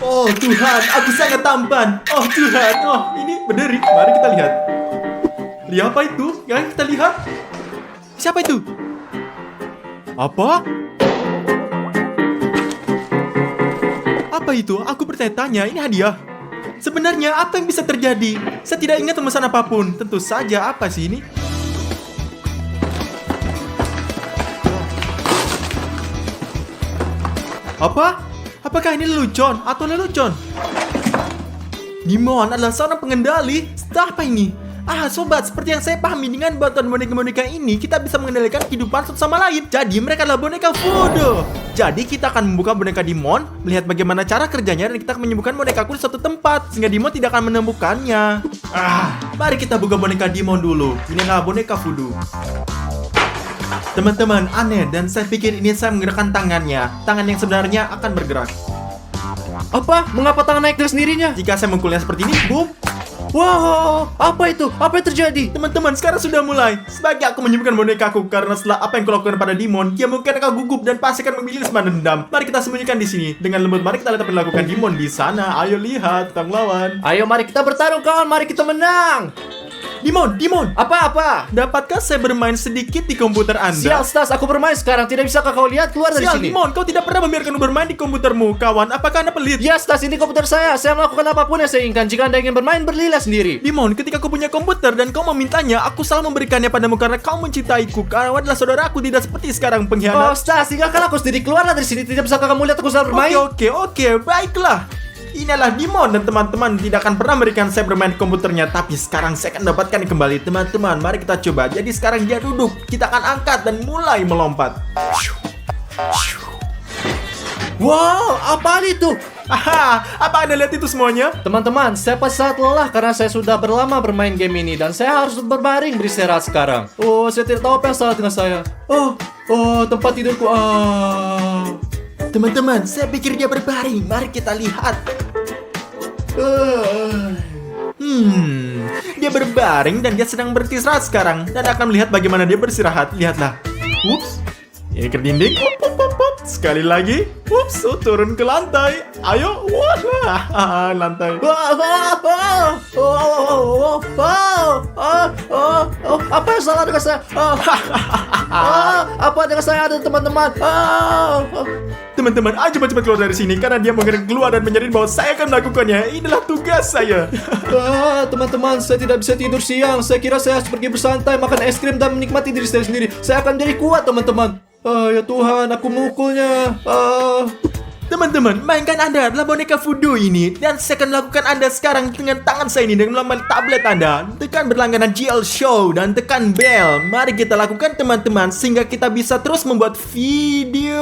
Oh Tuhan, aku sangat tampan. Oh Tuhan, oh ini berdiri. Mari kita lihat. Lihat apa itu? Yang kita lihat? Siapa itu? Apa? Apa itu? Aku bertanya-tanya, ini hadiah. Sebenarnya apa yang bisa terjadi? Saya tidak ingat pemesan apapun. Tentu saja, apa sih ini? Apa? Apakah ini lelucon atau lelucon? Dimon adalah seorang pengendali. Apa ini? Sobat, seperti yang saya pahami, dengan bantuan boneka-boneka ini kita bisa mengendalikan kehidupan satu sama lain. Jadi mereka adalah boneka voodoo. Jadi kita akan membuka boneka Dimon, melihat bagaimana cara kerjanya, dan kita akan menyembuhkan bonekaku di suatu tempat sehingga Dimon tidak akan menemukannya. Mari kita buka boneka Dimon dulu. Inilah boneka voodoo. Teman-teman, aneh, dan saya pikir ini saya menggerakkan tangannya. Tangan yang sebenarnya akan bergerak. Apa? Mengapa tangan naik dari sendirinya? Jika saya memukulnya seperti ini, boom. Wow, apa itu? Apa yang terjadi? Teman-teman, sekarang sudah mulai. Sebagai aku menyembuhkan bonekaku, karena setelah apa yang kulakukan pada Dimon, dia mungkin akan gugup dan pasti akan memilih semua dendam. Mari kita sembunyikan di sini. Dengan lembut, mari kita lihat apa yang dilakukan Dimon di sana. Ayo lihat, tentang lawan. Ayo mari kita bertarung kawan, mari kita menang. Dimon, Apa? dapatkah saya bermain sedikit di komputer Anda? Sial Stas, aku bermain sekarang. Tidak bisakah kau lihat keluar dari Sial, sini? Dimon, kau tidak pernah membiarkan bermain di komputermu, kawan. Apakah Anda pelit? Ya Stas, ini komputer saya. Saya melakukan apapun yang saya inginkan. Jika Anda ingin bermain, belilah sendiri. Dimon, ketika kau punya komputer dan kau memintanya, aku selalu memberikannya padamu karena kau mencintaiku. Kau adalah saudaraku, tidak seperti sekarang Oh pengkhianat. Stas, tinggalkan aku sendiri. Keluarlah dari sini. Tidak bisakah kamu lihat aku selalu bermain? Oke, baiklah. Inilah Dimon dan teman-teman tidak akan pernah memberikan saya bermain di komputernya. Tapi sekarang saya akan dapatkan kembali. Teman-teman, mari kita coba. Jadi sekarang dia duduk. Kita akan angkat dan mulai melompat. Wow, apa itu? Apa Anda lihat itu semuanya? Teman-teman, saya pasti sangat lelah karena saya sudah berlama bermain game ini dan saya harus berbaring beristirahat sekarang. Oh, saya tidak tahu apa yang salah dengan saya. Oh, tempat tidurku. Teman-teman, saya pikir dia berbaring. Mari kita lihat. Dia berbaring dan dia sedang beristirahat sekarang. Dan akan melihat bagaimana dia beristirahat. Lihatlah. Ups. Ini ke dinding. Sekali lagi. Ups. Turun ke lantai. Ayo. Wah. Lantai. Apa yang salah dengan saya? Apa dengan saya ada teman-teman? Teman-teman, ayo cepat-cepat keluar dari sini karena dia mungkin keluar dan menjadi bahwa saya akan melakukannya. Inilah tugas saya. Teman-teman, saya tidak bisa tidur siang. Saya kira saya harus pergi bersantai, makan es krim dan menikmati diri saya sendiri. Saya akan jadi kuat, teman-teman. Ya Tuhan, aku memukulnya. Teman-teman, mainkan Anda adalah boneka voodoo ini. Dan saya akan melakukan Anda sekarang dengan tangan saya ini dengan melalui tablet Anda. Tekan berlangganan GL Show dan tekan bell. Mari kita lakukan teman-teman sehingga kita bisa terus membuat video.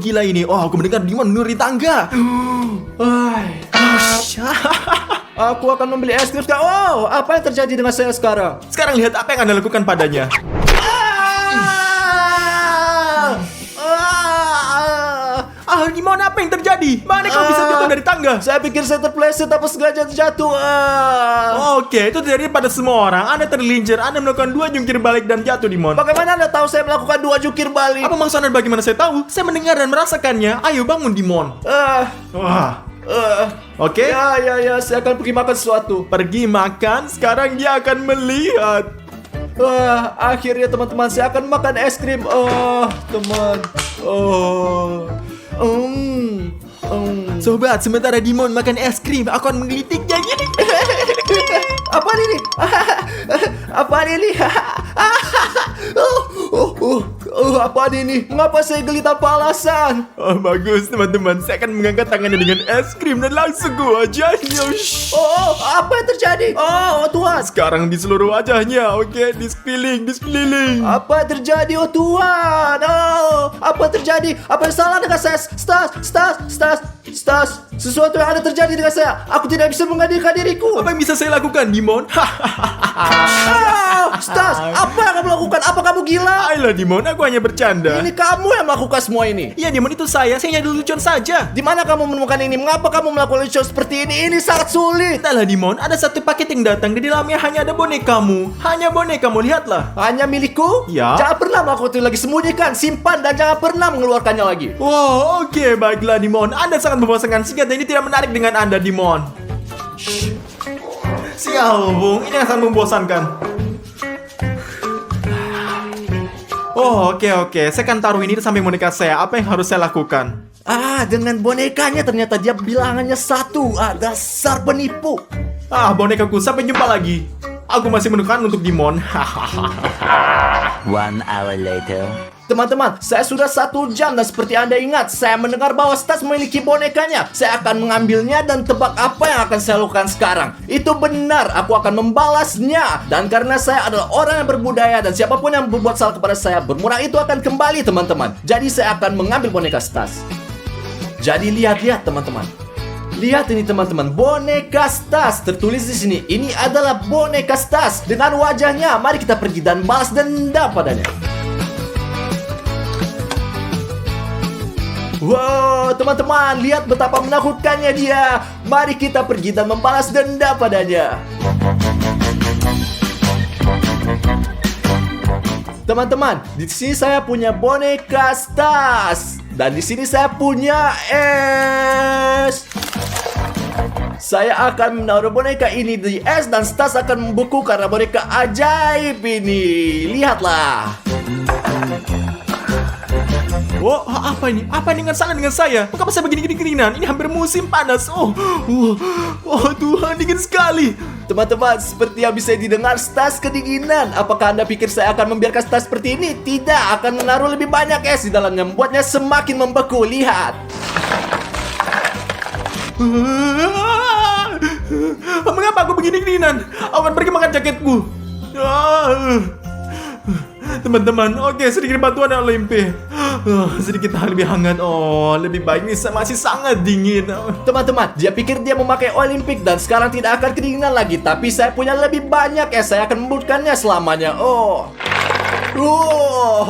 Gila ini. Oh, aku mendengar Dimon menuruni tangga. Aku akan membeli es krim sekarang. Oh, apa yang terjadi dengan saya sekarang? Sekarang lihat apa yang Anda lakukan padanya. Dimon, apa yang terjadi? Mana kau bisa jatuh dari tangga? Saya pikir saya terpleset apa sengaja jatuh. Oke, itu terjadi pada semua orang. Anda tergelincir, Anda melakukan 2 jungkir balik dan jatuh, Dimon. Bagaimana Anda tahu saya melakukan 2 jungkir balik? Apa maksud Anda bagaimana saya tahu? Saya mendengar dan merasakannya. Ayo bangun, Dimon. Oke. Ya, saya akan pergi makan sesuatu. Pergi makan, sekarang dia akan melihat. Akhirnya teman-teman, saya akan makan es krim. Teman. Sobat, sementara Dimon makan es krim, aku akan menggelitiknya gini. Apa ini? Apa ini? Apa ini? Mengapa saya geli tanpa alasan? Bagus teman-teman, saya akan mengangkat tangannya dengan es krim dan langsung ke wajahnya. Apa yang terjadi? Tuhan. Sekarang di seluruh wajahnya, oke, di sekeliling. Apa yang terjadi, Tuhan? Apa yang terjadi? Apa yang salah dengan saya? Stas, sesuatu yang ada terjadi dengan saya. Aku tidak bisa menghadirkan diriku. Apa yang bisa saya lakukan, Dimon? Stas, apa yang kamu lakukan? Apa kamu gila? Ayolah Dimon, aku hanya bercanda. Ini kamu yang melakukan semua ini. Iya Dimon, itu saya hanya lelucon saja. Di mana kamu menemukan ini? Mengapa kamu melakukan lelucon seperti ini? Ini sangat sulit. Entahlah Dimon, ada satu paket yang datang. Di dalamnya hanya ada bonekamu. Hanya bonekamu, lihatlah. Hanya milikku? Ya. Jangan pernah melakukan itu lagi. Sembunyikan, simpan, dan jangan pernah mengeluarkannya lagi. Wow, oke, baiklah Dimon. Anda sangat membosankan. Senjata ini tidak menarik dengan Anda, Dimon. Sial, Bung. Ini sangat membosankan. Oh, oke. Saya akan taruh ini di samping boneka saya. Apa yang harus saya lakukan? Dengan bonekanya ternyata dia bilangannya 1. Dasar penipu. Bonekaku, sampai jumpa lagi. Aku masih menekan untuk Dimon. 1 hour later. Teman-teman, saya sudah 1 jam dan seperti Anda ingat, saya mendengar bahwa Stas memiliki bonekanya. Saya akan mengambilnya dan tebak apa yang akan saya lakukan sekarang. Itu benar, aku akan membalasnya. Dan karena saya adalah orang yang berbudaya dan siapapun yang berbuat salah kepada saya, bermurah itu akan kembali, teman-teman. Jadi saya akan mengambil boneka Stas. Jadi lihat-lihat, teman-teman. Lihat ini, teman-teman, boneka Stas. Tertulis di sini, ini adalah boneka Stas dengan wajahnya. Mari kita pergi dan balas dendam padanya. Wow, teman-teman, lihat betapa menakutkannya dia. Mari kita pergi dan membalas dendam padanya. Teman-teman, di sini saya punya boneka Stas. Dan di sini saya punya es. Saya akan menaruh boneka ini di es dan Stas akan membeku karena boneka ajaib ini. Lihatlah. Oh, apa ini? Apa ini dengan saya? Mengapa saya begini kedinginan? Ini hampir musim panas. Oh, Tuhan, dingin sekali. Teman-teman, seperti yang bisa didengar, Stas kedinginan. Apakah Anda pikir saya akan membiarkan Stas seperti ini? Tidak, akan menaruh lebih banyak es di dalamnya, membuatnya semakin membeku. Lihat. Mengapa aku begini kedinginan? Aku akan pergi makan jaketku. Teman-teman, oke, sedikit bantuan Olimpi. Sedikit lebih hangat. Oh, lebih baik nih, masih sangat dingin. Teman-teman, dia pikir dia memakai Olimpik dan sekarang tidak akan kedinginan lagi. Tapi saya punya lebih banyak es, saya akan membuatkannya selamanya.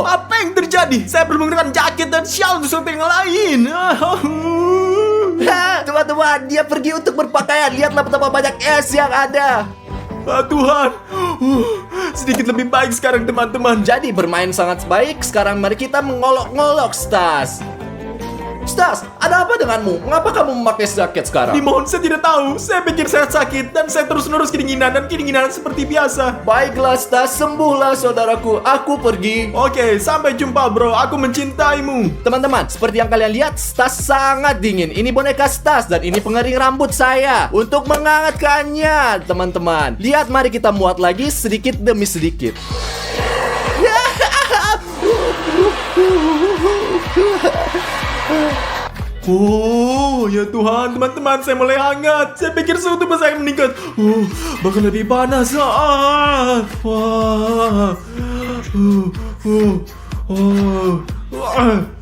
Apa yang terjadi? Saya perlu menggunakan jaket dan shawl untuk sesuatu yang lain. Teman-teman, dia pergi untuk berpakaian. Lihatlah betapa banyak es yang ada. Tuhan, sedikit lebih baik sekarang, teman-teman. Jadi bermain sangat baik. Sekarang mari kita mengolok-ngolok Stas. Stas, ada apa denganmu? Mengapa kamu memakai jaket sekarang? Dimon, saya tidak tahu. Saya pikir saya sakit dan saya terus-menerus kedinginan dan kedinginan seperti biasa. Baiklah Stas, sembuhlah saudaraku. Aku pergi. Oke, sampai jumpa bro. Aku mencintaimu. Teman-teman, seperti yang kalian lihat, Stas sangat dingin. Ini boneka Stas dan ini pengering rambut saya untuk menghangatkannya, teman-teman. Lihat, mari kita muat lagi sedikit demi sedikit. Oh, ya Tuhan, teman-teman, saya mulai hangat. Saya pikir suhu tubuh saya meningkat. Bahkan lebih panas.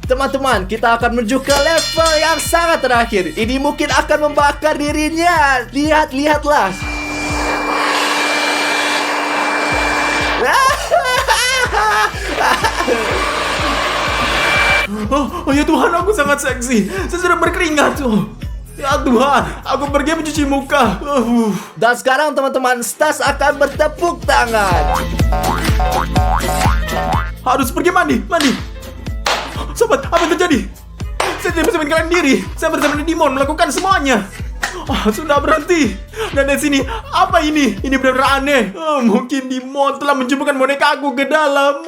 Teman-teman, kita akan menuju ke level yang sangat terakhir. Ini mungkin akan membakar dirinya. Lihatlah. Oh ya Tuhan, aku sangat seksi. Saya sudah berkeringat. Ya Tuhan, aku pergi mencuci muka. Dan sekarang teman-teman, Stas akan bertepuk tangan. Harus pergi mandi. Sobat, apa yang terjadi? Saya tidak bisa mengendalikan diri. Saya bersama Dimon melakukan semuanya. Sudah berhenti. Dan di sini, apa ini? Ini benar-benar aneh. Mungkin Dimon telah menjemputkan boneka aku ke dalam.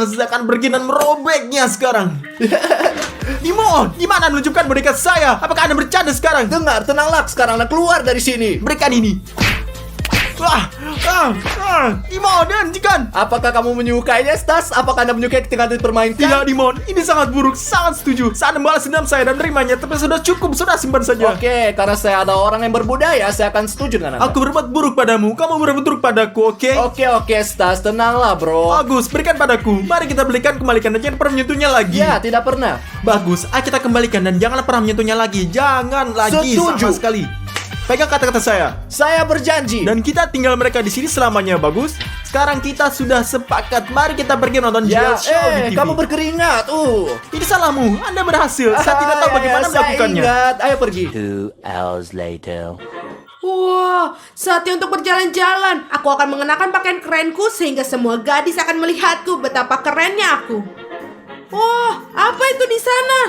Saya akan pergi dan merobeknya sekarang. Dimon, gimana menunjukkan boneka saya? Apakah Anda bercanda sekarang? Dengar, tenanglah. Sekarang Anda keluar dari sini. Berikan ini. Dimon, hentikan. Apakah kamu menyukainya, Stas? Apakah Anda menyukai ketika Anda dipermainkan? Tidak, Dimon. Ini sangat buruk. Sangat setuju. Saya membalas dendam saya dan menerimanya. Tapi sudah cukup. Sudah simpan saja. Oke, karena saya ada orang yang berbudaya, saya akan setuju dengan Anda. Aku berbuat buruk padamu. Kamu berbuat buruk padaku, oke? Oke, Stas. Tenanglah, bro. Bagus, berikan padaku. Mari kita kembalikan dan jangan pernah menyentuhnya lagi. Ya, tidak pernah. Bagus, ayo kita kembalikan dan janganlah pernah menyentuhnya lagi. Jangan lagi Setuju. sama sekali. Pegang kata-kata saya. Saya berjanji. Dan kita tinggal mereka di sini selamanya. Bagus. Sekarang kita sudah sepakat. Mari kita pergi nonton Ya, Show di TV. kamu berkeringat. Ini salahmu. Anda berhasil. Saya tidak tahu bagaimana melakukannya. Saya ingat. Ayo pergi. 2 hours later. Wah, saatnya untuk berjalan-jalan. Aku akan mengenakan pakaian kerenku sehingga semua gadis akan melihatku betapa kerennya aku. Wah, apa itu di sana?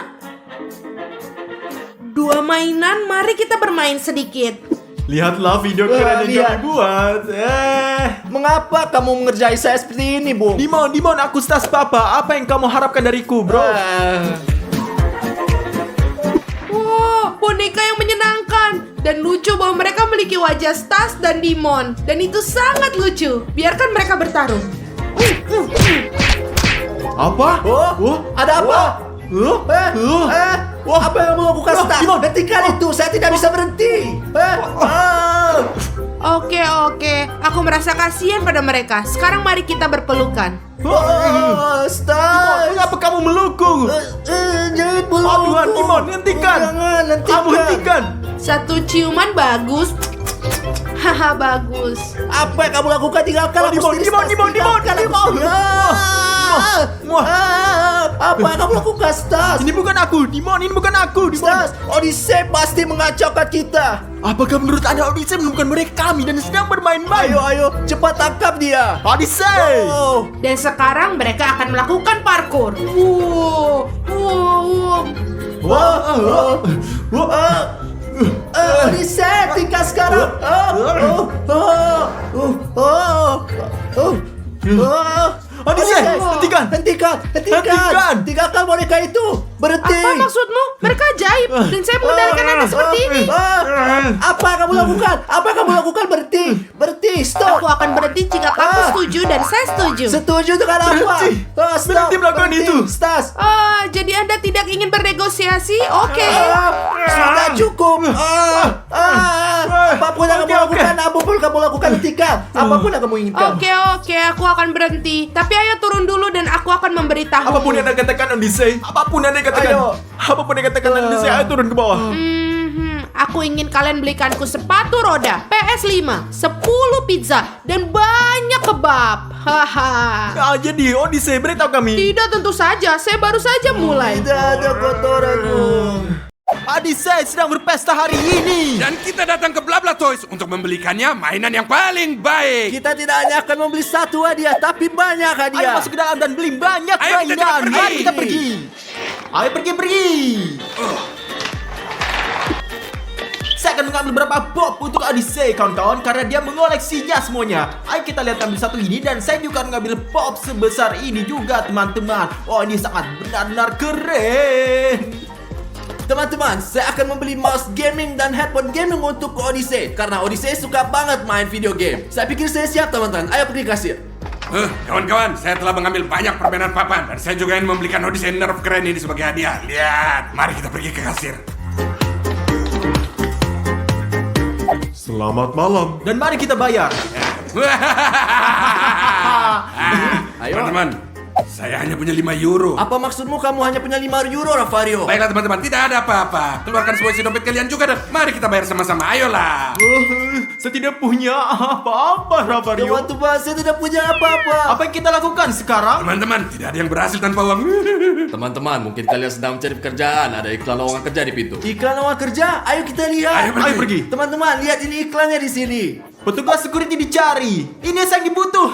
2 mainan, mari kita bermain sedikit. Lihatlah video keren yang lihat. kami buat. Mengapa kamu mengerjai saya seperti ini, Bung? Dimon, aku Stas Papa. Apa yang kamu harapkan dariku, bro? Wow, boneka yang menyenangkan. Dan lucu bahwa mereka memiliki wajah Stas dan Dimon. Dan itu sangat lucu. Biarkan mereka bertarung. Apa? Ada apa? Apa yang mau lakukan, Stas? Dimon. Hentikan itu, saya tidak bisa berhenti. Oke. Aku merasa kasihan pada mereka. Sekarang mari kita berpelukan. Stas. Mengapa kamu melukku? Jangan peluk. Oh Tuhan, Dimon, hentikan. Jangan, Kamu hentikan. Satu ciuman bagus. Haha, bagus. Apa yang kamu lakukan? Tinggalkan aku sendiri, Stas. Dimon. Tinggalkan aku sendiri. Apa yang kamu lakukan, Stas? Ini bukan aku, Dimon. Ini bukan aku, Dimon. Stas, Odyssey pasti mengacaukan kita. Apakah menurut Anda Odyssey menemukan mereka kami dan sedang bermain-main? Ayo, cepat tangkap dia. Odyssey! Oh. Dan sekarang mereka akan melakukan parkour. Odyssey, tinggal sekarang. Odyssey, hentikan. Hentikan. Hentikan. Tinggalkan boneka itu. Berhenti. Apa maksudmu? Mereka ajaib dan saya mengendalikan Anda seperti ini. Apa yang kamu lakukan? Berhenti. Stop. Aku akan berhenti jika kamu setuju dan saya setuju. Setuju dengan apa? Berhenti. Stop. Berhenti melakukan itu. Stas. Jadi Anda tidak ingin bernegosiasi? Oke. Sudah cukup. Apapun yang kamu lakukan, hentikan. Apapun yang kamu inginkan. Oke, aku akan berhenti. Tapi ayo turun dulu dan aku akan memberitahu. Apapun yang Anda katakan, Odyssey. Apapun yang Anda katakan. Ayo. Apapun yang katakan, Odyssey. Ayo turun ke bawah. Aku ingin kalian belikanku sepatu roda, PS5, 10 pizza, dan banyak kebab. Haha. Jadi Odyssey, beritahu kami. Tidak, tentu saja. Saya baru saja mulai. Tidak ada kotoranmu. Odyssey sedang berpesta hari ini. Dan kita datang ke Blabla Toys untuk membelikannya mainan yang paling baik. Kita tidak hanya akan membeli satu hadiah, tapi banyak Ayo hadiah. masuk ke dalam dan beli banyak Ayo, kita cepat mainan. pergi. Mari kita pergi. Ayo pergi. Saya akan mengambil beberapa bob untuk Odyssey, kawan-kawan, karena dia mengoleksinya semuanya. Ayo kita lihat ambil satu ini, dan saya juga akan mengambil bob sebesar ini juga, teman-teman. Oh, ini sangat benar-benar keren. Teman-teman, saya akan membeli mouse gaming dan headphone gaming untuk Odyssey, karena Odyssey suka banget main video game. Saya pikir saya siap, teman-teman. Ayo pergi kasir. Kawan-kawan, saya telah mengambil banyak permainan papan dan saya juga ingin membelikan Odyssey Nerf keren ini sebagai hadiah. Lihat, mari kita pergi ke kasir. Selamat malam. Dan mari kita bayar. Ayo. Teman-teman, saya hanya punya 5 euro. Apa maksudmu kamu hanya punya 5 euro, Ravario? Baiklah teman-teman, tidak ada apa-apa. Keluarkan semua isi dompet kalian juga dan mari kita bayar sama-sama. Ayolah. Saya tidak punya apa-apa, Ravario. Teman-teman, saya tidak punya apa-apa. Apa yang kita lakukan sekarang? Teman-teman, tidak ada yang berhasil tanpa uang. Teman-teman, mungkin kalian sedang mencari pekerjaan. Ada iklan lowongan kerja di pintu. Iklan lowongan kerja? Ayo kita lihat. Ayo pergi. Teman-teman, lihat ini iklannya di sini. Petugas security dicari. Ini yang saya dibutuh.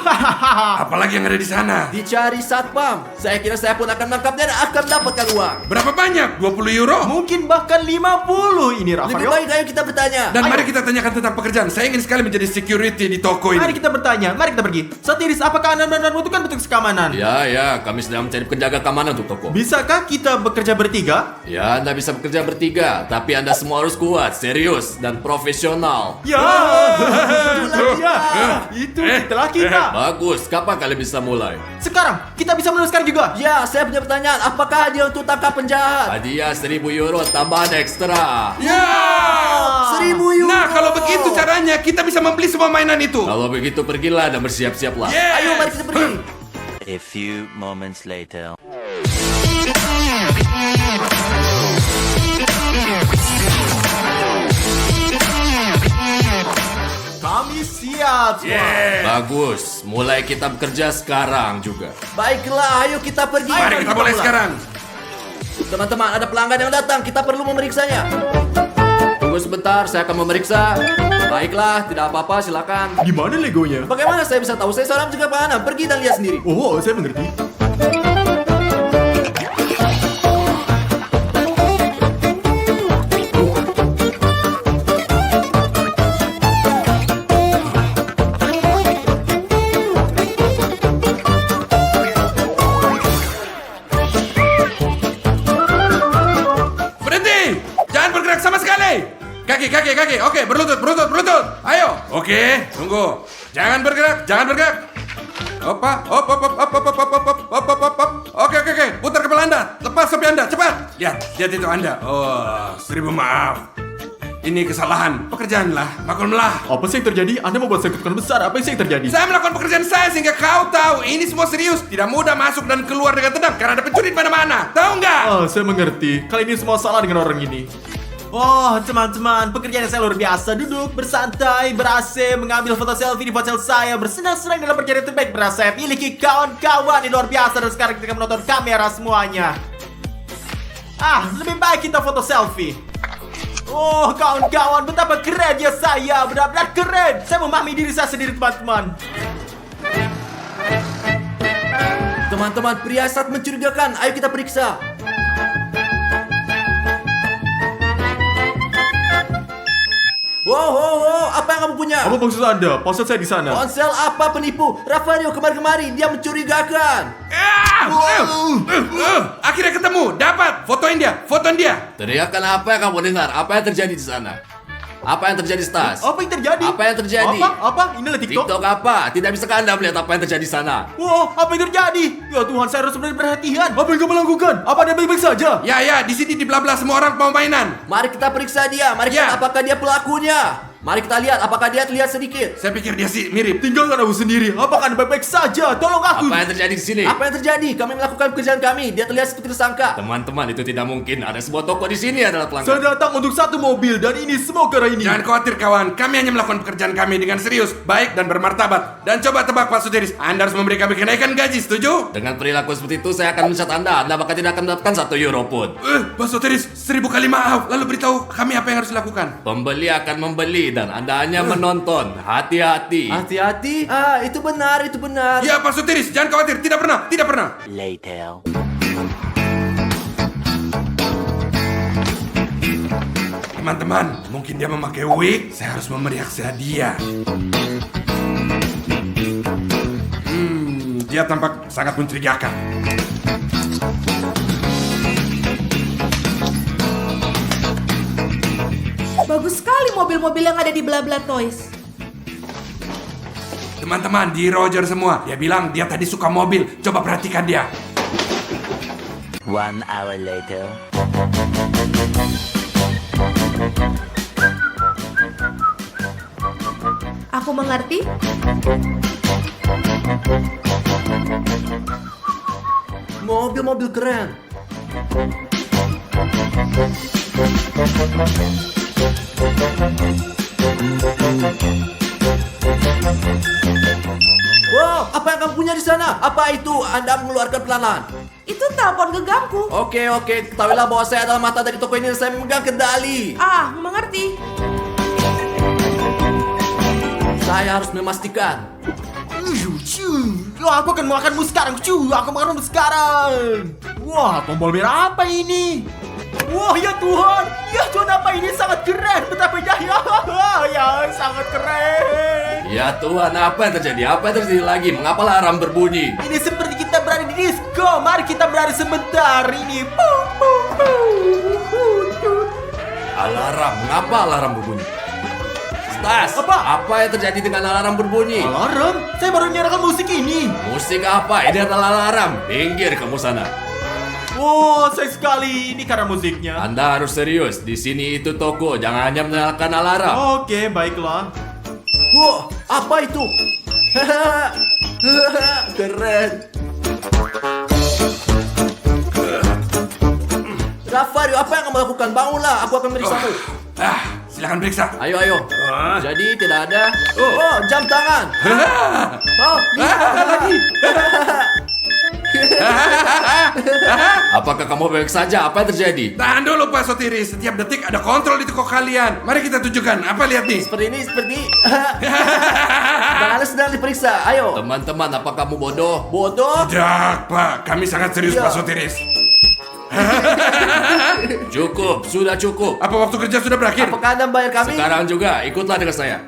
Apalagi yang ada di sana? Dicari satpam. Saya kira saya pun akan menangkapnya dan akan mendapatkan uang. Berapa banyak? 20 euro? Mungkin bahkan 50 ini, Lebih Ravario. baik ayo kita bertanya. Dan Ayo. mari kita tanyakan tentang pekerjaan. Saya ingin sekali menjadi security di toko Mari ini. kita bertanya, mari kita pergi. Satiris, apakah Anda benar-benar membutuhkan petugas keamanan? Ya, kami sedang mencari penjaga keamanan untuk toko. Bisakah kita bekerja bertiga? Ya, Anda bisa bekerja bertiga, tapi Anda semua harus kuat, serius, dan profesional. Ya, itulah dia. Itu itulah kita. Bagus, kapan kalian bisa mulai? Sekarang, kita bisa meneruskan juga. Ya, saya punya pertanyaan. Apakah hadiah untuk tangkap penjahat? Hadiah 1.000 euro tambahan ekstra. Ya! 1.000 euro. Nah, kalau begitu caranya, kita bisa membeli semua mainan itu. Kalau begitu pergilah dan bersiap-siaplah. Yes. Ayo, mari kita pergi. A few moments later. Kami siap. Yeah. Bagus, mulai kita bekerja sekarang juga. Baiklah, ayo kita pergi. Mari kita mulai sekarang. Teman-teman, ada pelanggan yang datang. Kita perlu memeriksanya. Tunggu sebentar, saya akan memeriksa. Baiklah, tidak apa-apa, silakan. Di mana legonya? Bagaimana saya bisa tahu? Saya seorang juga penganan. Pergi dan lihat sendiri. Oh, saya mengerti. Hei, kaki. Oke, berlutut. Ayo. Oke, tunggu. Jangan bergerak. Op. Oke. Putar kepala Anda. Lepas topi Anda, cepat. Lihat itu Anda. Oh, 1000 maaf. Ini kesalahan. Pekerjaanlah, maklumlah. Apa sih yang terjadi? Anda membuat saya ketukan besar. Apa sih yang terjadi? Saya melakukan pekerjaan saya sehingga kau tahu ini semua serius. Tidak mudah masuk dan keluar dengan tenang karena ada pencuri di mana-mana. Tahu nggak? Oh, saya mengerti. Kali ini semua salah dengan orang ini. Oh, teman-teman, pekerjaan saya luar biasa. Duduk, bersantai, ber-AC, mengambil foto selfie di ponsel saya, bersenang-senang dalam perjalanan terbaik. Berasa saya miliki kawan-kawan yang luar biasa. Dan sekarang kita menonton kamera semuanya. Lebih baik kita foto selfie. Oh, kawan-kawan, betapa kerennya saya. Benar-benar keren. Saya memahami diri saya sendiri, teman-teman. Teman-teman, pria saat mencurigakan. Ayo kita periksa. Wow, apa yang kamu punya? Apa maksud Anda? Ponsel saya di sana. Ponsel apa penipu? Rafario kemari-kemari, dia mencurigakan. Akhirnya ketemu. Dapat. Fotoin dia. Teriakan apa yang kamu dengar? Apa yang terjadi di sana? Apa yang terjadi, Stas? Apa yang terjadi? Apa yang terjadi? Apa? Inilah TikTok. TikTok apa? Tidak bisa Anda melihat apa yang terjadi di sana? Wow, apa yang terjadi? Ya Tuhan, saya harus benar perhatian. Apa yang kamu lakukan? Apa Anda baik-baik saja? Ya, di sini di belah-belah semua orang mau mainan. Mari kita periksa dia. Mari Ya. kita apakah dia pelakunya. Mari kita lihat apakah dia terlihat sedikit. Saya pikir dia sih mirip. Tinggalkan aku sendiri. Apakah Anda baik-baik saja? Tolong aku. Apa yang terjadi di sini? Apa yang terjadi? Kami melakukan pekerjaan kami. Dia terlihat seperti tersangka. Teman-teman, itu tidak mungkin. Ada sebuah toko di sini adalah pelanggan. Saya datang untuk satu mobil dan ini semua karena ini. Jangan khawatir kawan, kami hanya melakukan pekerjaan kami dengan serius, baik dan bermartabat. Dan coba tebak Pak Sutiris, Anda harus memberi kami kenaikan gaji, setuju? Dengan perilaku seperti itu, saya akan mencat Anda. Anda bahkan tidak akan mendapatkan 1 euro pun. Pak Sutiris, 1000 kali maaf. Lalu beritahu kami apa yang harus dilakukan. Pembeli akan membeli dan Anda hanya menonton. Hati-hati. Hati-hati? Itu benar. Ya Pak Sutiris, jangan khawatir, tidak pernah. Later. Teman-teman, mungkin dia memakai wig. Saya harus memeriak hadiah. Dia tampak sangat mencurigakan. Bagus sekali mobil-mobil yang ada di Blabla Toys. Teman-teman, di Roger semua. Dia bilang dia tadi suka mobil. Coba perhatikan dia. 1 hour later. Aku mengerti. Mobil-mobil keren. Wow, apa yang kamu punya di sana? Apa itu? Anda mengeluarkan pelan-pelan. Itu telepon genggamku. Oke, ketahuilah bahwa saya adalah mata dari toko ini dan saya memegang kendali. Mengerti. Saya harus memastikan. Aku akan makanmu sekarang. Aku makanmu sekarang. Wah, tombol merah apa ini? Wah, ya Tuhan. Ya Tuhan, apa ini? Sangat keren. Betapa indahnya. Ya, sangat keren. Ya Tuhan, apa yang terjadi? Apa yang terjadi lagi? Mengapa alarm berbunyi? Ini seperti kita berada di disco. Mari kita berada sebentar. Ini. Alarm? Mengapa alarm berbunyi? Stas, apa yang terjadi dengan alarm berbunyi? Alarm? Saya baru menyalakan musik ini. Musik apa? Ini adalah alarm. Pinggir kamu sana. Oh, sayang sekali. Ini karena musiknya. Anda harus serius. Di sini itu toko. Jangan hanya menyalakan alarm. Oke, baiklah. Wow, apa itu? Keren. Rafario, apa yang kamu lakukan? Bangunlah, aku akan meriksamu. Silakan periksa. Ayo. Jadi tidak ada. Oh, jam tangan. Lagi. Apakah kamu baik saja? Apa yang terjadi? Tahan dulu Pak Sotiris. Setiap detik ada kontrol di toko kalian. Mari kita tunjukkan. Apa lihat nih? Seperti Dan Anda sedang diperiksa. Ayo. Teman-teman, apa kamu bodoh? Bodoh? Tidak, Pak. Kami sangat serius, Iya. Pak Sotiris. Cukup, sudah cukup. Apa waktu kerja sudah berakhir? Apakah Anda membayar kami? Sekarang juga, ikutlah dengan saya.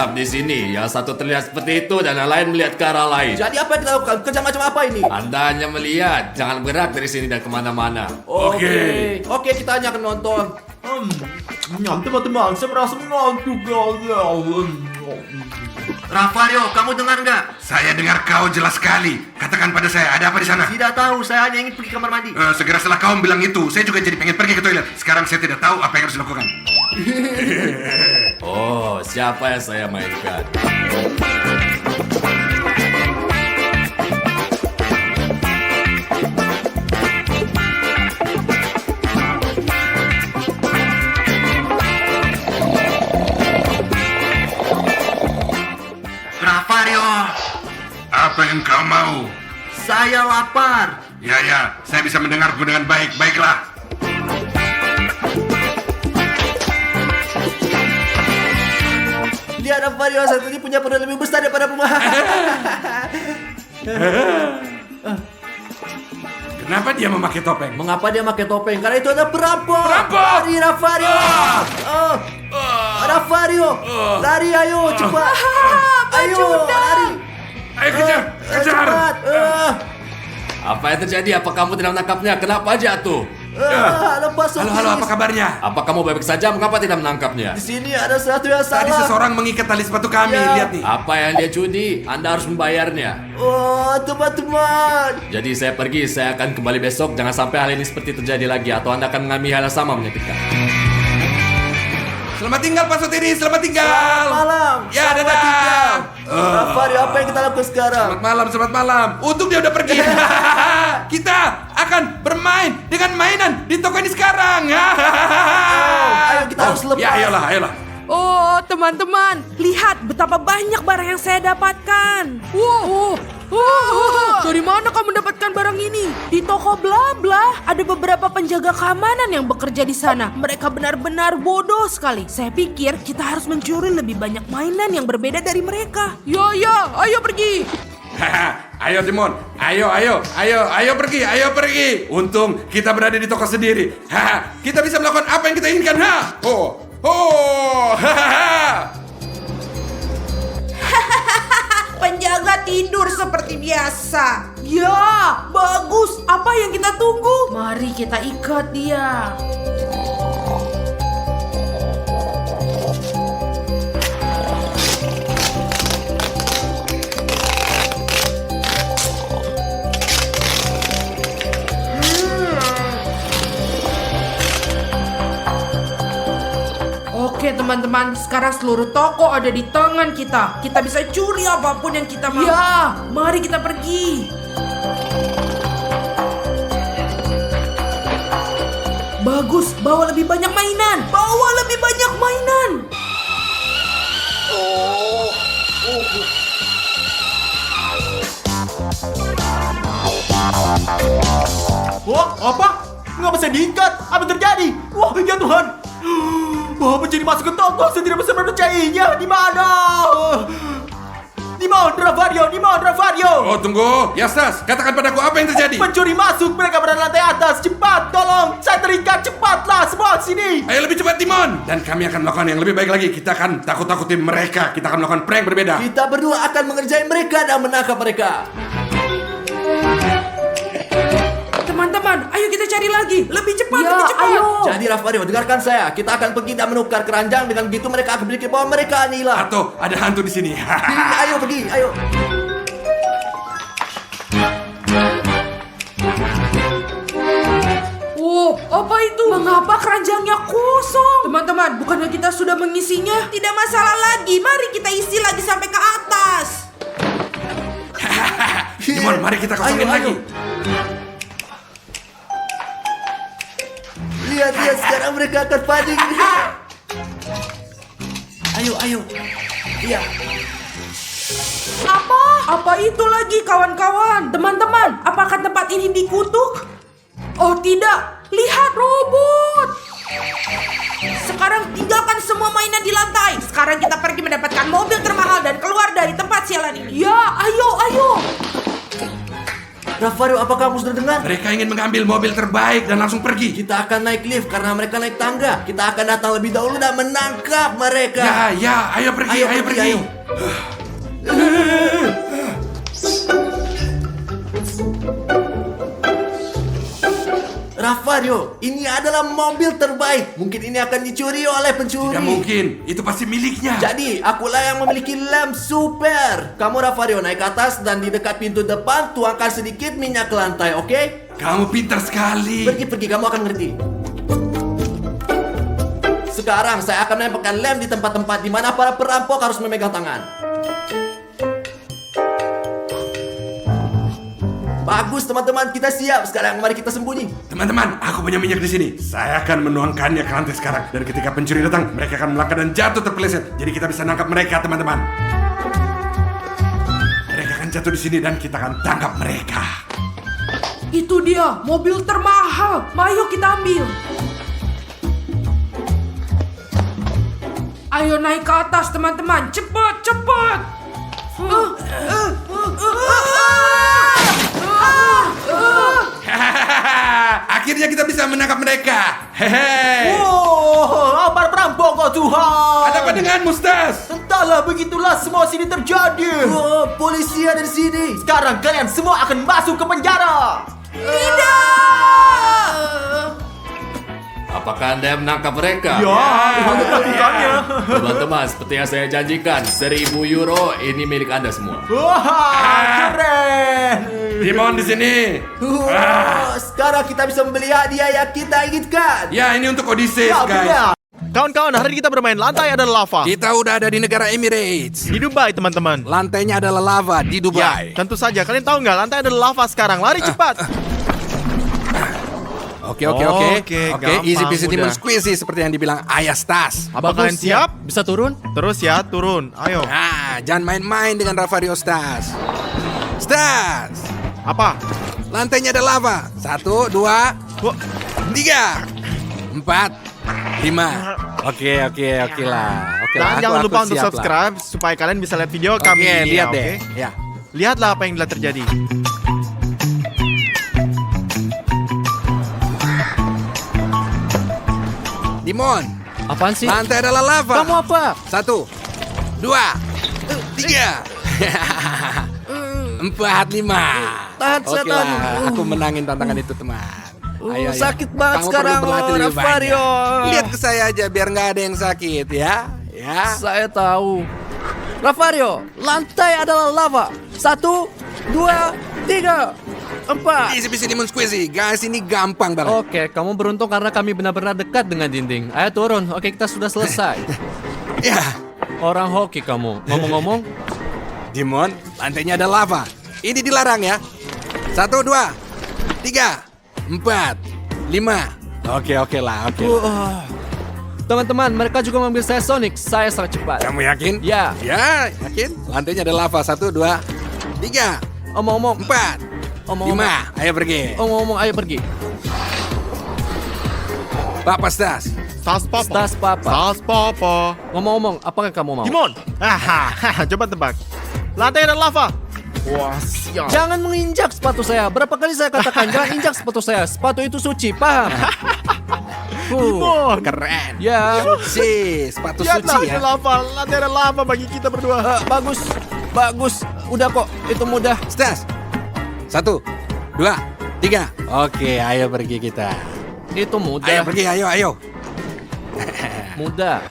tetap di sini. Yang satu terlihat seperti itu dan yang lain melihat ke arah lain. Jadi apa yang kita lakukan? Kerja macam apa ini? Anda hanya melihat, jangan bergerak dari sini dan kemana-mana. Oke. Oke, kita hanya akan nonton. Teman-teman, saya merasa mengantuk. Rafario, kamu dengar nggak? Saya dengar kau jelas sekali. Katakan pada saya, ada apa di sana? Tidak tahu, saya hanya ingin pergi kamar mandi. Segera setelah kau bilang itu, saya juga jadi pengen pergi ke toilet. Sekarang saya tidak tahu apa yang harus dilakukan. Oh, siapa yang saya mainkan? Rafario, apa yang kau mau? Saya lapar. Ya, saya bisa mendengarmu dengan baik. Baiklah. Dia Rafario satu ini punya perut lebih besar daripada rumah. Kenapa dia memakai topeng? Mengapa dia pakai topeng? Karena itu ada perampok. Perampok! Lari Rafario. Rafario, lari ayo cepat. Ayo lari. Ayo kejar! Cepat. Apa yang terjadi? Apa kamu tidak menangkapnya? Kenapa jatuh? Lepas. Halo, apa kabarnya? Apa kamu baik-baik saja? Mengapa tidak menangkapnya? Di sini ada sesuatu yang Tadi seseorang mengikat tali sepatu kami, Ya. lihat nih. Apa yang dia curi? Anda harus membayarnya. Oh, teman-teman. Jadi saya pergi, saya akan kembali besok. Jangan sampai hal ini seperti terjadi lagi, atau Anda akan mengalami hal yang sama menyakitkan. Selamat tinggal Pak Sotiri, selamat tinggal. Malam. Ya, Selamat dadah. tinggal. Rafario, apa yang kita lakukan sekarang? Selamat malam. Untung dia udah pergi. Kita akan bermain dengan mainan di toko ini sekarang. Ayo kita harus lepas. Ya, ayolah. Oh, teman-teman, lihat betapa banyak barang yang saya dapatkan. Wow, dari mana kamu mendapatkan barang ini? Di toko bla bla. Ada beberapa penjaga keamanan yang bekerja di sana. Mereka benar-benar bodoh sekali. Saya pikir kita harus mencuri lebih banyak mainan yang berbeda dari mereka. Ya, ayo pergi. Ayo Timon, ayo pergi. Untung kita berada di toko sendiri. Kita bisa melakukan apa yang kita inginkan. Penjaga tidur seperti biasa. Ya, bagus. Apa yang kita tunggu? Mari kita ikat dia. Oke teman-teman, sekarang seluruh toko ada di tangan kita. Kita bisa curi apapun yang kita mau. Ya, mari kita pergi. Bagus, bawa lebih banyak mainan. Wah, apa? Mengapa saya diikat? Apa yang terjadi? Wah, ya Tuhan. Wah, pencuri masuk ke toko. Saya tidak bisa mempercayainya. Di mana? Di mana, Rafario? Oh, tunggu. Yastas, katakan padaku apa yang terjadi. Pencuri masuk. Mereka berada di lantai atas. Cepat, tolong. Saya terikat. Cepatlah, semua sini. Ayo lebih cepat Timon. Dan kami akan melakukan yang lebih baik lagi. Kita akan takut-takutin mereka. Kita akan melakukan prank berbeda. Kita berdua akan mengerjain mereka dan menangkap mereka. Teman-teman, ayo kita cari lagi. Lebih cepat, Ya, lebih cepat. ayo. Jadi Rafario, dengarkan saya. Kita akan pergi dan menukar keranjang. Dengan begitu mereka akan berpikir bahwa mereka inilah. Atau ada hantu di sini. Ayo pergi, ayo. Oh, apa itu? Mengapa keranjangnya kosong? Teman-teman, bukannya kita sudah mengisinya? Tidak masalah lagi, mari kita isi lagi sampai ke atas. Timon, mari kita kosongin Ayo, lagi. Lihat, sekarang mereka akan panik. Ayo. Iya. Apa itu lagi kawan-kawan? Teman-teman, apakah tempat ini dikutuk? Oh tidak, lihat robot. Sekarang tinggalkan semua mainan di lantai. Sekarang kita pergi mendapatkan mobil termahal dan keluar dari tempat sialan ini. Ya, ayo. Rafario, apa kamu sudah dengar? Mereka ingin mengambil mobil terbaik dan langsung pergi. Kita akan naik lift karena mereka naik tangga. Kita akan datang lebih dahulu dan menangkap mereka. Ya, ayo pergi, ayo pergi. ayo. Rafario, ini adalah mobil terbaik. Mungkin ini akan dicuri oleh pencuri. Tidak mungkin, itu pasti miliknya. Jadi, akulah yang memiliki lem super. Kamu Rafario naik ke atas dan di dekat pintu depan tuangkan sedikit minyak ke lantai, oke? Kamu pintar sekali. Pergi, kamu akan ngerti. Sekarang saya akan menempelkan lem di tempat-tempat di mana para perampok harus memegang tangan. Bagus teman-teman, kita siap. Sekarang mari kita sembunyi. Teman-teman, aku punya minyak di sini. Saya akan menuangkannya ke lantai sekarang. Dan ketika pencuri datang, mereka akan melangkah dan jatuh terpeleset. Jadi kita bisa nangkap mereka, teman-teman. Mereka akan jatuh di sini dan kita akan tangkap mereka. Itu dia, mobil termahal. Ayo kita ambil. Ayo naik ke atas teman-teman. Cepat, cepat. Akhirnya kita bisa menangkap mereka. Hehe. Wow, para perampok kok Tuhan. Ada apa denganmu, Stas? Entahlah, begitulah semua sini terjadi. Oh, polisi ada di sini. Sekarang kalian semua akan masuk ke penjara. Apakah Anda menangkap mereka? Ya, kamu melakukannya. Teman-teman, seperti yang saya janjikan, 1.000 euro ini milik Anda semua. Wah, keren. Dimon di sini. Sekarang kita bisa membeli hadiah yang kita inginkan. Ya, ini untuk Odysseus, Ya, guys. benar. Kawan-kawan, hari ini kita bermain lantai adalah lava. Kita udah ada di negara Emirates. Di Dubai, teman-teman. Lantainya adalah lava di Dubai. Ya, tentu saja. Kalian tahu nggak, lantai adalah lava sekarang. Lari cepat. Oke, Oke, gampang, easy peasy mudah. lemon squeezy seperti yang dibilang Ayah Stas. Apa kalian siap? Bisa turun? Terus ya, turun. Ayo. Jangan main-main dengan Rafario Stas. Stas, Apa? lantainya ada lava. 1, 2, Wah, 3, 4, 5. Oke lah. Oke lah. dan Aku jangan lupa untuk siap lah. subscribe supaya kalian bisa lihat video Oke, kami. ini, lihat ya, deh. oke? Ya. Lihatlah apa yang telah terjadi. Dimon, Apaan sih? lantai adalah lava. Kamu apa? 1, 2, 3, 4, 5. Tahan, Oke setan. lah, aku menangin tantangan itu, teman. Ayo, sakit banget Kamu sekarang, perlu berlatih lebih Rafario. banyak. Lihat ke saya aja biar nggak ada yang sakit ya. Ya. Saya tahu. Rafario, lantai adalah lava. 1, 2, 3, 4. Easy peasy lemon squeezy. Guys, ini gampang banget. Oke, kamu beruntung karena kami benar-benar dekat dengan dinding. Ayo turun. Oke, kita sudah selesai. Ya. Orang hoki kamu. Ngomong-ngomong, Dimon, lantainya ada lava. Ini dilarang ya. 1, 2, 3, 4, 5. Oke lah. teman-teman, mereka juga mengambil saya Sonic. Saya sangat cepat. Kamu yakin? Ya. Ya, yakin? Lantainya ada lava. 1, 2, 3, Omong-omong, 4, 5. Ayo pergi. ayo pergi. Papa Stas. Tas papa. Tas papa. Tas papa. Ngomong-ngomong, apakah kamu mau? Dimon. Coba tebak. Lantai ada lava. Wah, siap. Jangan menginjak sepatu saya. Berapa kali saya katakan jangan injak sepatu saya. Sepatu itu suci, paham? Dimon. Keren. Ya, Si, sepatu Lihatlah, suci ada ya. lava. Lantai ada lava bagi kita berdua. bagus. Udah kok, itu mudah. Stas. 1, 2, 3. Oke, ayo pergi kita. Itu Ayo mudah. pergi, ayo. Mudah.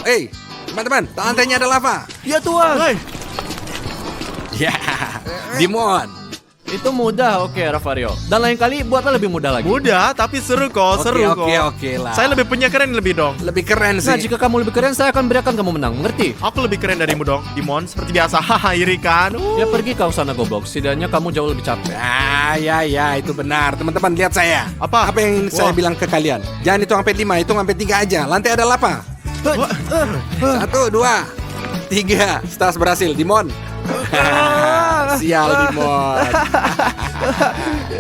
Hei, teman-teman, lantainya ada lava. Ya Tuhan. Hei, Ya, Dimon. Itu mudah, oke Rafario. Dan lain kali buatlah lebih mudah lagi. mudah tapi seru kok, seru kok. Oke lah. Saya lebih punya keren lebih dong. lebih keren sih. Nah, jika kamu lebih keren, saya akan berikan kamu menang. Mengerti? Aku lebih keren darimu dong, Dimon. Seperti biasa, haha, iri kan? Ya pergi kau sana goblok. Setidaknya kamu jauh lebih capek. Ya, itu benar. Teman-teman, lihat saya. Apa? Apa yang saya bilang ke kalian? Jangan hitung sampai 5, hitung sampai 3 aja. Lantai ada lava. 1, 2, 3. Stas berhasil, Dimon. Sial, Dimon.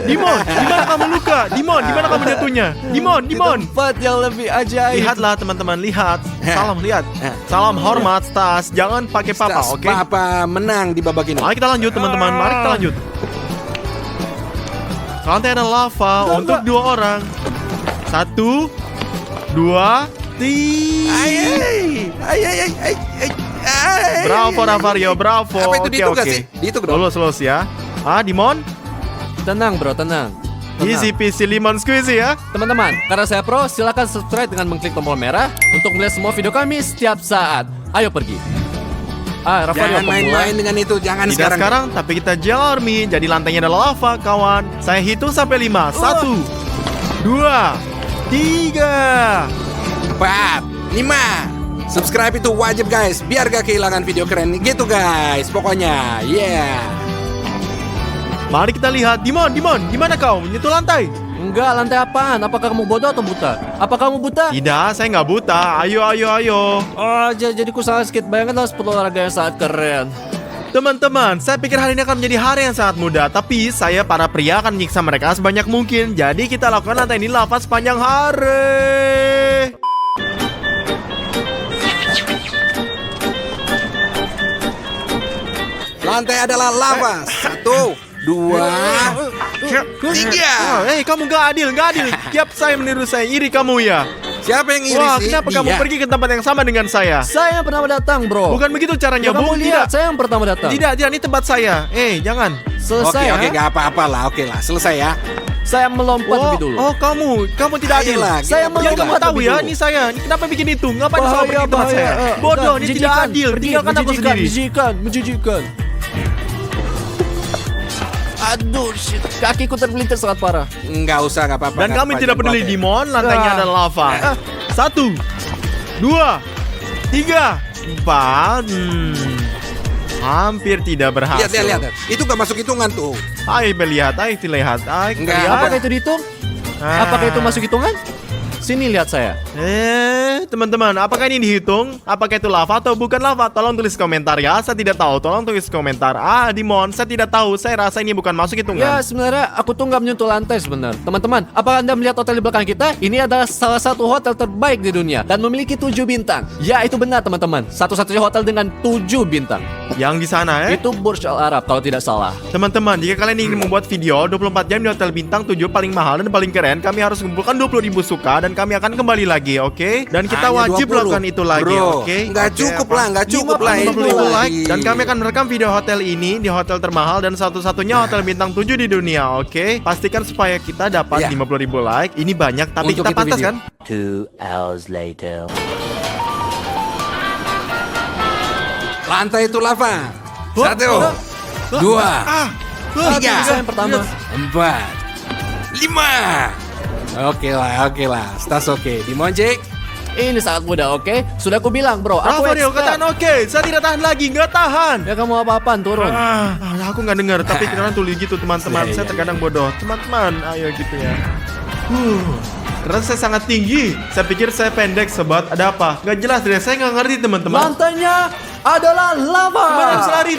Dimon, di mana kamu luka? Dimon, di mana kamu jatuhnya? Dimon. Tempat yang lebih ajaib. Lihatlah teman-teman, lihat. Salam, lihat. Salam hormat, Stas. Jangan pakai papa, Stas, oke? Papa menang di babak ini. Mari kita lanjut teman-teman, mari kita lanjut. Lantai ada lava untuk 2 orang. 1, 2, 3. Bravo Ravario, bravo. Apa itu dihitung Oke, gak sih? Dihitung dong. Lulus ya. Dimon, Tenang bro, tenang. easy peasy lemon squeezy ya. Teman-teman, karena saya pro, silakan subscribe dengan mengklik tombol merah untuk melihat semua video kami setiap saat. Ayo pergi. Ravario, Jangan main-main dengan itu, jangan Tidak sekarang, tapi kita Gel Army. Jadi lantainya adalah lava, kawan. Saya hitung sampai 5. 1, 2, 3. 4, 5. Subscribe itu wajib guys, biar gak kehilangan video keren gitu guys. Pokoknya, yeah. Mari kita lihat. Dimon, di mana kau? Menyentuh lantai. Enggak, lantai apaan? Apakah kamu bodoh atau buta? Apa kamu buta? Tidak, saya nggak buta. Ayo. Oh, jadi ku salah sedikit. Bayangkanlah sepuluh olahraga yang sangat keren. Teman-teman, saya pikir hari ini akan menjadi hari yang sangat mudah. Tapi saya para pria akan menyiksa mereka sebanyak mungkin. Jadi kita lakukan lantai ini lava sepanjang hari. Lantai adalah lava. 1, 2, 3. Kamu nggak adil. Tiap saya meniru saya, iri kamu ya. Siapa yang iri Wah, sih? kenapa kamu Dia. pergi ke tempat yang sama dengan saya? Saya yang pertama datang, bro. Bukan begitu caranya, Ya, kamu Bu. lihat, Tidak. saya yang pertama datang. Tidak, ini tempat saya. Jangan. Selesai, Oke, ha? gak apa-apa lah. Oke lah, selesai ya. Saya melompat lebih dulu. Kamu tidak adil. Ayolah, Saya kita Yang melompat kamu tahu lebih ya, dulu. ini saya. Ini kenapa bikin itu? Ngapain selalu Bahaya, pergi ke tempat saya? bahaya. Bodoh, Enggak, ini tidak menjijikan. adil. Pergi, Tinggalkan aku sendiri. Menjijikan. Aduh, shit. Kakiku tergelincir sangat parah. Nggak usah, nggak apa-apa. Dan nggak kami apa-apa, tidak peduli, jangan Dimon. Lantainya Ah. adalah lava. 1, 2, 3, 4. Hampir tidak berhasil. Lihat. Itu nggak masuk hitungan tuh. Ayo lihat. Enggak. Apakah itu dihitung? Apakah itu masuk hitungan? Sini lihat saya. Teman-teman, apakah ini dihitung? Apakah itu lava atau bukan lava? Tolong tulis komentar ya. Saya tidak tahu. Tolong tulis komentar. Dimon, saya tidak tahu. Saya rasa ini bukan masuk Ya, hitungan. sebenarnya aku tuh nggak menyentuh lantai sebenarnya. Teman-teman, apakah Anda melihat hotel di belakang kita? Ini adalah salah satu hotel terbaik di dunia dan memiliki 7 bintang. Ya, itu benar teman-teman. Satu-satunya hotel dengan 7 bintang. Yang di sana Itu Burj Al Arab kalau tidak salah. Teman-teman, jika kalian ingin membuat video 24 jam di hotel bintang 7 paling mahal dan paling keren, kami harus mengumpulkan 20.000 suka dan kami akan kembali lagi, oke? Dan kita Hanya wajib 20. lakukan itu lagi, Bro, oke? nggak Oke, cukup apa? lah, nggak cukup lah 50.000 itu. like. Dan kami akan merekam video hotel ini di hotel termahal dan satu-satunya hotel bintang 7 di dunia, oke? Pastikan supaya kita dapat Ya. 50.000 like. Ini banyak, tapi Untuk kita itu pantas video. kan? 2 hours later. Lantai itu lava. 1, 2, 3, Saya yang pertama. 4, 5. Oke lah. Stas oke. Dimon, Jake. Ini sangat mudah, oke? Sudah aku bilang, bro. Aku Ravario, expert. katakan oke. Saya tidak tahan lagi, nggak tahan. Ya kamu apa-apaan, turun. Aku nggak dengar, tapi kadang tulis gitu teman-teman. Saya terkadang bodoh. Teman-teman, ayo gitu ya. Karena saya sangat tinggi. Saya pikir saya pendek, sobat. Ada apa? Nggak jelas deh. Saya nggak ngerti teman-teman. Lantainya adalah lava. Gimana bisa lari?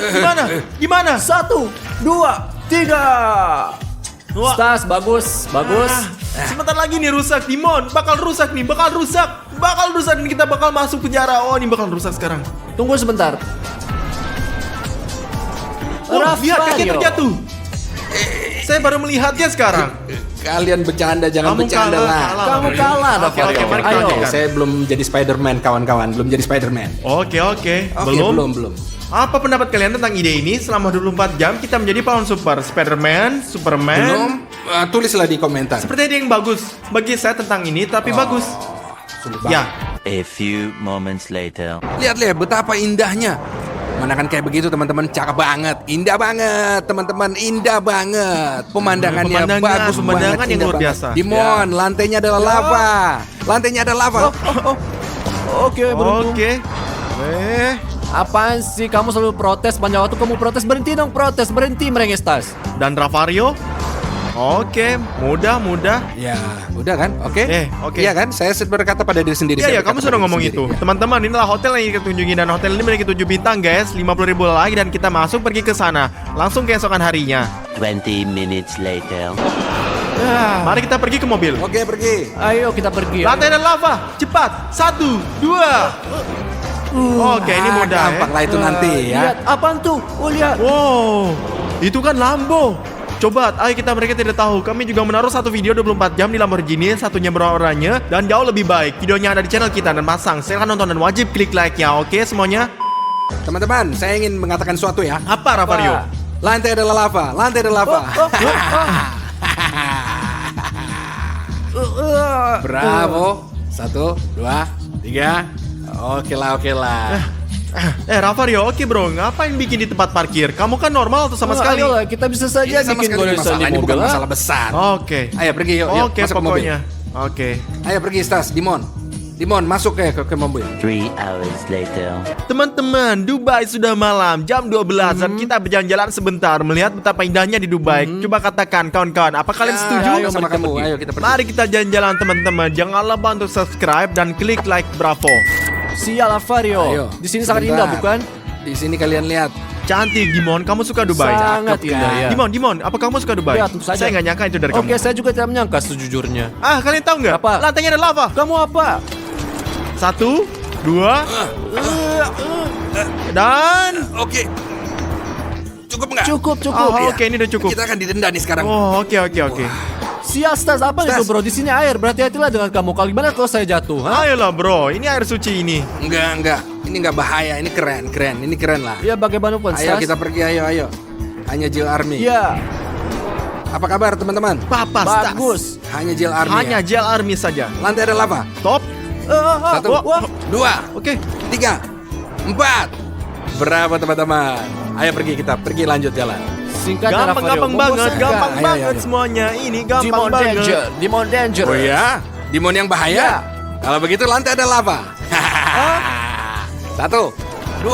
Gimana? 1, 2, 3. Wah. Stas, bagus. Sebentar lagi nih rusak, Dimon. Bakal rusak nih. Kita bakal masuk penjara. Oh, ini bakal rusak sekarang. Tunggu sebentar. Lihat kaki Ravario. terjatuh. Saya baru melihatnya sekarang. Kalian bercanda, jangan Kamu bercanda kalah, lah. kalah. Kamu kalah, Oke, Ravario. mari kita Ayo. lanjutkan. Saya belum jadi Spider-Man, kawan-kawan. Belum jadi Spider-Man. Oke. Oke, Belum. belum. Apa pendapat kalian tentang ide ini? Selama 24 jam kita menjadi pahlawan super. Spider-Man, Superman. Belum. Tulislah di komentar. Seperti ada yang bagus. Bagi saya tentang ini, tapi bagus. Sungguh Ya, A few moments later. Lihat betapa indahnya. Manakan kayak begitu teman-teman, cakep banget, indah banget teman-teman, indah banget. Pemandangannya bagus pemandangan banget, yang indah luar banget. biasa. Dimon, lantainya adalah lava. Lantainya ada lava. Oke, beruntung. Oke. Apaan sih kamu selalu protes panjang waktu kamu protes? Berhenti dong protes, berhenti merenges Tas. Dan Ravario? Oke, mudah. Ya, udah kan? Oke. Oke. Iya kan? Saya berkata pada diri sendiri. Iya, saya kamu berkata sudah pada ngomong diri itu. sendiri, ya. Teman-teman, inilah hotel yang kita tunjukin dan hotel ini memiliki 7 bintang, guys. 50.000 lagi dan kita masuk pergi ke sana. Langsung keesokan harinya. 20 minutes later. Mari kita pergi ke mobil. Oke, pergi. Ayo kita pergi. Lantai dan lava, cepat. 1, 2. Oke, ini mudah. Gampang lah itu nanti ya. Lihat, apaan tuh? Oh, lihat. Wow, itu kan Lambo. Coba, ayo mereka tidak tahu. Kami juga menaruh satu video 24 jam di Lamborghini, satunya berwarna dan jauh lebih baik. Videonya ada di channel kita dan pasang. Silahkan nonton dan wajib klik like-nya. Oke semuanya? Teman-teman, saya ingin mengatakan sesuatu ya. Apa, Ravario? Lantai adalah lava, lantai adalah lava. Bravo. 1, 2, 3. Oke lah. Ravario, oke bro, ngapain bikin di tempat parkir? Kamu kan normal tuh sama sekali. Ayolah, kita bisa saja Ini sama bikin sekali goresan masalah, di ini mobil. bukan ah. masalah besar. Oke. Ayo pergi yuk, Oke, masuk ke mobil. pokoknya. Oke. Ayo pergi Stas, Dimon masuk ke mobil. 3 hours later. Teman-teman, Dubai sudah malam, jam 12 dan kita berjalan-jalan sebentar melihat betapa indahnya di Dubai. Coba katakan kawan-kawan, apa kalian setuju? Ayo sama kamu, ayo kita pergi. Mari kita jalan-jalan teman-teman. Jangan lupa untuk subscribe dan klik like bravo. Sial, Vario. Ayo. Di sini sangat Sebentar. indah, bukan? Di sini kalian lihat. Cantik, Dimon. Kamu suka Dubai? Sangat Cakep, indah kan? ya. Dimon, apa kamu suka Dubai? Ya, tentu saja. Saya nggak nyangka itu dari Oke, kamu. saya juga tidak menyangka sejujurnya. Kalian tahu nggak? Apa? Lantainya ada lava. Kamu apa? 1, 2, dan Oke. Cukup nggak? Cukup. Oh, oke, ini udah cukup. Kita akan didenda nih sekarang. Oh, oke. Sial, Stas, apa Stas. itu bro? Di sini air, berhati-hatilah dengan kamu. Kalau gimana kalau saya jatuh? Ha? Ayolah bro, ini air suci ini. Enggak. Ini nggak bahaya. Ini keren. Ini keren lah. Ya bagaimanapun, Ayo Stas. kita pergi, ayo. Hanya Jill Army. Ya, Apa kabar teman-teman? Papa Stas. bagus. Hanya Jill Army. Hanya gel army saja. Lantai ada lava. Top. 1, wah. 2, Oke. 3, 4. Bravo teman-teman. Ayo kita pergi lanjut jalan. Singkat Gampang banget, gampang Ayo, banget ayo. semuanya. Ini gampang Demon banget. Danger, Demon Danger. Oh ya? Dimon yang bahaya? Kalau begitu lantai ada lava. 1, 2.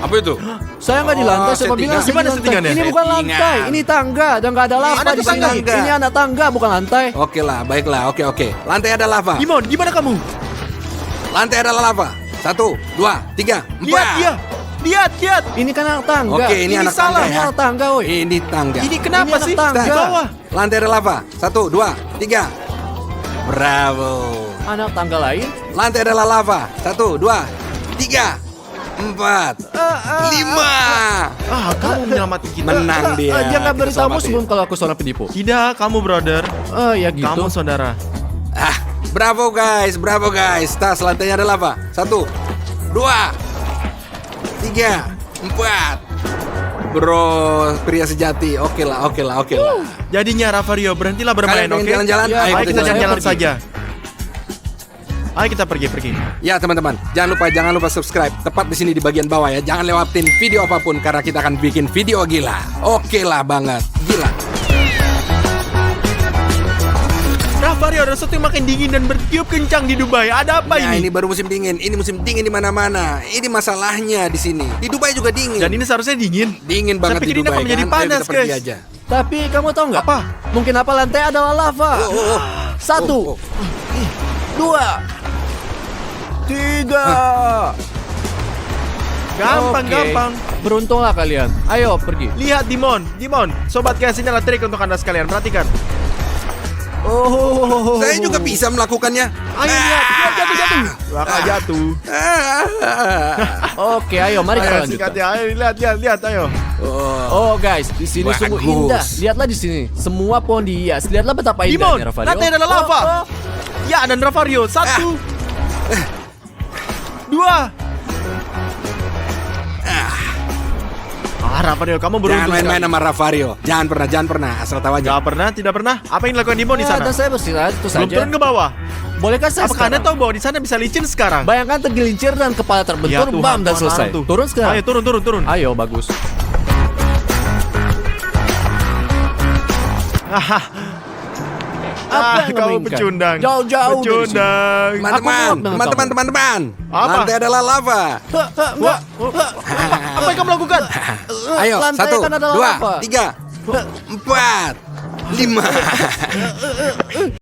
Apa itu? Saya nggak di lantai, siapa settingan. bilang saya Gimana di lantai? settingannya? Ini bukan Settingan. lantai, ini tangga dan nggak ada lava Ada di tuh sini. tangga. Ini anak tangga, bukan lantai. Oke lah, baiklah. Oke. Lantai ada lava. Dimon, gimana kamu? Lantai ada lava. 1, 2, 3, 4. Lihat dia. Lihat. Ini kan anak tangga. Oke, ini anak salah. tangga Ini ya. anak tangga, woi. Ini tangga. Ini kenapa Ini anak sih? tangga. Di bawah. Lantai ada lava. 1, 2, 3. Bravo. Anak tangga lain. Lantai adalah lava. 1, 2, 3, 4, 5. Kamu menyelamatkan kita. Menang dia. Dia nggak Kita beritahu selamatin. sebelum kalau aku seorang penipu. Tidak, kamu brother. Ya gitu. Kamu saudara. Bravo guys. Tas lantainya ada lava. 1, 2, 3, 4. Bro, pria sejati. Oke lah. Jadinya Ravario, berhentilah bermain, Kalian pengen oke? jalan-jalan? Ya, Ayo kita jalan-jalan pergi. saja. Ayo kita pergi. Ya teman-teman, jangan lupa subscribe tepat di sini di bagian bawah ya. Jangan lewatin video apapun karena kita akan bikin video gila. Oke lah banget, gila. Ravario, ada sesuatu yang makin dingin dan bertiup kencang di Dubai. Ada apa Nah, ini? ini baru musim dingin. Ini musim dingin di mana-mana. Ini masalahnya di sini. Di Dubai juga dingin. Dan ini seharusnya dingin. Dingin banget pikir di ini Dubai akan menjadi kan? Ayo panas, kita pergi guys. aja. Tapi kamu tahu nggak? Apa? Mungkin apa lantai adalah lava. 1, 2, 3. Gampang. Beruntunglah kalian. Ayo pergi. Lihat Dimon, sobat guys, ini adalah trik untuk Anda sekalian. Perhatikan. Saya juga bisa melakukannya. Ayo lihat jatuh. Bakal jatuh. Oke, ayo mari kita Ayo lanjutkan. sikat ya. Ayo lihat, ayo. Oh guys, di sini Bagus. sungguh indah. Lihatlah di sini, semua pohon dihias. Lihatlah betapa Dimon, indahnya Ravario. lantai adalah lava. Ya, dan Ravario. 1, 2. Ravario, kamu Jangan beruntung main-main sekali. sama Ravario. Jangan pernah. Asal tahu aja. Tidak pernah. Apa yang dilakukan Dimon di sana? Dan saya beristirahat itu Belum saja. turun ke bawah. Bolehkah saya Apakah Anda sekarang? tahu bahwa di sana bisa licin sekarang? Bayangkan tergelincir dan kepala terbentur, Tuhan, bam dan Tuhan, selesai. tuh. Turun sekarang. Ayo turun. Ayo, bagus. Apa yang Kamu menginginkan? pecundang. Jauh-jauh dari sini. Pecundang. Teman-teman. Apa? Lantai adalah lava. Enggak. Apa yang kamu lakukan? Ayo, Lantai 1, kan adalah 2, lava. 3, 4. 5.